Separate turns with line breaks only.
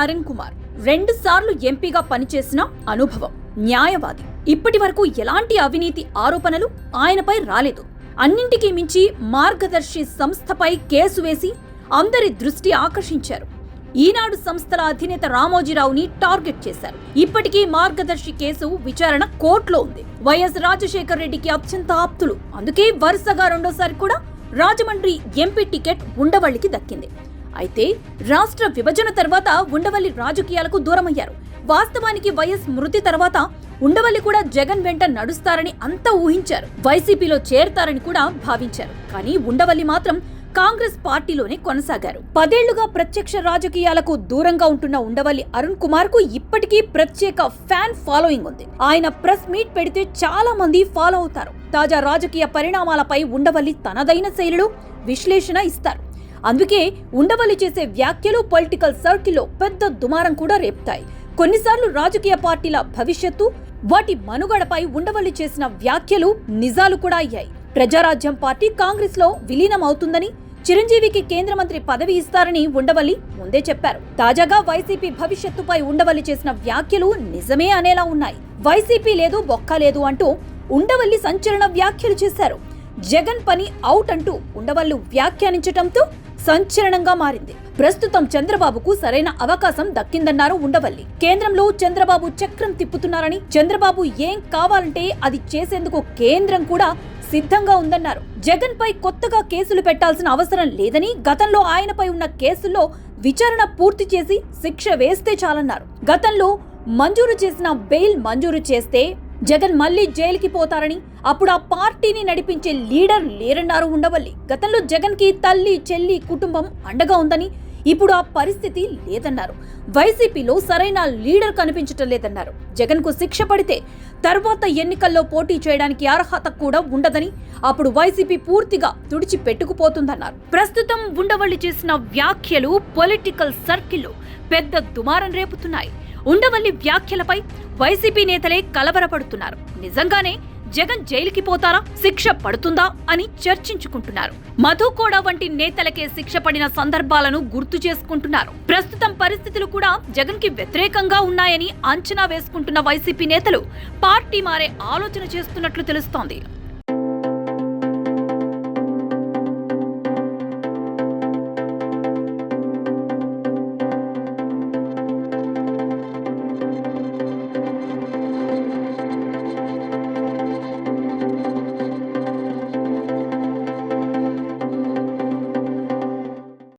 అరుణ్ కుమార్ 2 సార్లు ఎంపీగా పనిచేసిన అనుభవం, న్యాయవాది. ఇప్పటి వరకు ఎలాంటి అవినీతి ఆరోపణలు ఆయనపై రాలేదు. అన్నింటికీ మించి మార్గదర్శి సంస్థపై కేసు వేసి అందరి దృష్టి ఆకర్షించారు. ఈనాడు సంస్థల అధినేత రామోజీరావుని టార్గెట్ చేశారు. ఇప్పటికీ మార్గదర్శి కేసు విచారణ కోర్టులో ఉంది. వైఎస్ రాజశేఖర్ రెడ్డికి అత్యంత ఆప్తులు. అందుకే వరుసగా రెండోసారి కూడా రాజమండ్రి ఎంపీ టికెట్ ఉండవల్లికి దక్కింది. అయితే రాష్ట్ర విభజన తర్వాత ఉండవల్లి రాజకీయాలకు దూరమయ్యారు. వాస్తవానికి వైఎస్ మృతి తర్వాత ఉండవల్లి కూడా జగన్ వెంట నడుస్తారని అంతా ఊహించారు. వైసీపీలో చేరతారని కూడా భావించారు. కానీ ఉండవల్లి మాత్రం కాంగ్రెస్ పార్టీలోనే కొనసాగారు. 10 ఏళ్లుగా ప్రత్యక్ష రాజకీయాలకు దూరంగా ఉంటున్న ఉండవల్లి అరుణ్ కుమార్ కు ఇప్పటికీ ప్రత్యేక ఫ్యాన్ ఫాలోయింగ్ ఉంది. ఆయన ప్రెస్ మీట్ పెడితే చాలా మంది ఫాలో అవుతారు. తాజా రాజకీయ పరిణామాలపై ఉండవల్లి తనదైన శైలిలో విశ్లేషణ ఇస్తారు. అందుకే ఉండవల్లి చేసే వ్యాఖ్యలు పొలిటికల్ సర్కిల్లో పెద్ద దుమారం కూడా రేపుతాయి. కొన్నిసార్లు రాజకీయ పార్టీల భవిష్యత్తు, వాటి మనుగడపై ఉండవల్లి చేసిన వ్యాఖ్యలు నిజాలు కూడా అయ్యాయి. ప్రజారాజ్యం పార్టీ కాంగ్రెస్ లో విలీనం అవుతుందని, చిరంజీవికి కేంద్ర మంత్రి పదవి ఇస్తారని ఉండవల్లి ముందే చెప్పారు. తాజాగా వైసీపీ భవిష్యత్తుపై ఉండవల్లి చేసిన వ్యాఖ్యలు నిజమే అనేలా ఉన్నాయి. వైసీపీ లేదు, బొక్క లేదు అంటూ ఉండవల్లి సంచలన వ్యాఖ్యలు చేశారు. జగన్ పని అవుట్ అంటూ ఉండవల్లి వ్యాఖ్యానించటంతో సంచలనంగా మారింది. ప్రస్తుతం చంద్రబాబుకు సరైన అవకాశం దక్కిందన్నారు ఉండవల్లి. కేంద్రంలో చంద్రబాబు చక్రం తిప్పుతున్నారని, చంద్రబాబు ఏం కావాలంటే అది చేసేందుకు కేంద్రం కూడా సిద్ధంగా ఉందన్నారు. జగన్ పై కొత్తగా కేసులు పెట్టాల్సిన అవసరం లేదని, గతంలో ఆయనపై ఉన్న కేసుల్లో విచారణ పూర్తి చేసి శిక్ష వేస్తే చాలన్నారు. గతంలో మంజూరు చేసిన బెయిల్ మంజూరు చేస్తే జగన్ మళ్లీ జైలుకి పోతారని, అప్పుడు ఆ పార్టీని నడిపించే లీడర్ లేరన్నారు ఉండవల్లి. గతంలో జగన్ కి తల్లి, చెల్లి, కుటుంబం అండగా ఉందని, ఇప్పుడు ఆ పరిస్థితి లేదన్నారు. వైసీపీలో సరైన లీడర్ కనిపించటం లేదన్నారు. జగన్ కు శిక్ష పడితే తర్వాత ఎన్నికల్లో పోటీ చేయడానికి అర్హత కూడా ఉండదని, అప్పుడు వైసీపీ పూర్తిగా తుడిచి పెట్టుకుపోతుందన్నారు. ప్రస్తుతం ఉండవల్లి చేసిన వ్యాఖ్యలు పొలిటికల్ సర్కిల్లో పెద్ద దుమారం రేపుతున్నాయి. ఉండవల్లి వ్యాఖ్యలపై వైసీపీ నేతలే కలవరపడుతున్నారు. నిజంగానే జగన్ జైలుకి పోతారా, శిక్ష పడుతుందా అని చర్చించుకుంటున్నారు. మధు కోడా వంటి నేతలకే శిక్ష పడిన సందర్భాలను గుర్తు చేసుకుంటున్నారు. ప్రస్తుతం పరిస్థితులు కూడా జగన్ కి వ్యతిరేకంగా ఉన్నాయని అంచనా వేసుకుంటున్న వైసీపీ నేతలు పార్టీ మారే ఆలోచన చేస్తున్నట్లు తెలుస్తోంది.